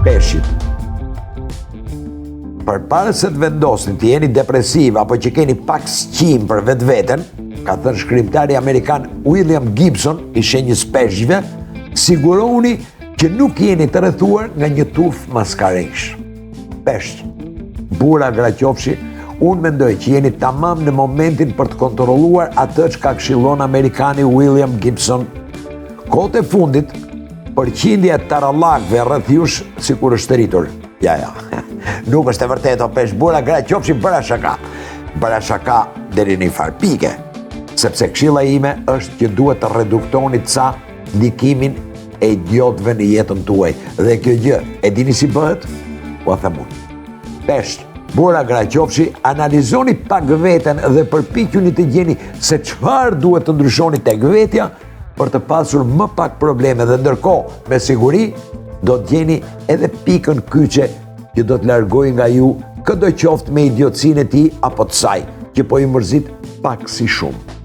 peshqit. Përpara se të vendosni të jeni depresiv apo që keni pak sqim për vetveten, ka thënë shkrimtari amerikan William Gibson i shenjës peshqve, sigurohuni që nuk jeni të rrethuar nga një tuf maskaresh. Peshq, burra graqofshi, unë mendoj që jeni tamam në momentin për të kontrolluar atë që ka këshillon amerikani William Gibson. Kohët e fundit, përqindja e tarallakëve rreth jush sikur është rritur. Ja. Nuk është e vërtetë o peshq, burra graqofshi, bëra shaka deri në një farë pike. Sepse këshilla ime është që duhet të reduktoni ca ndikimin e idiotëve në jetën tuaj. Dhe kjo gjë, e dini si bëhet? Po a them unë. Peshq, burra graqofshi, analizoni pak veten dhe përpiquni të gjeni se çfarë duhet të ndryshoni tek vetja për të pasur më pak probleme dhe ndërkohë, me siguri, do të gjeni edhe pikën kyçe që do të largojë nga ju, këdo qoftë me idiotësinë e tij apo të saj, që po i mërzit pak si shumë.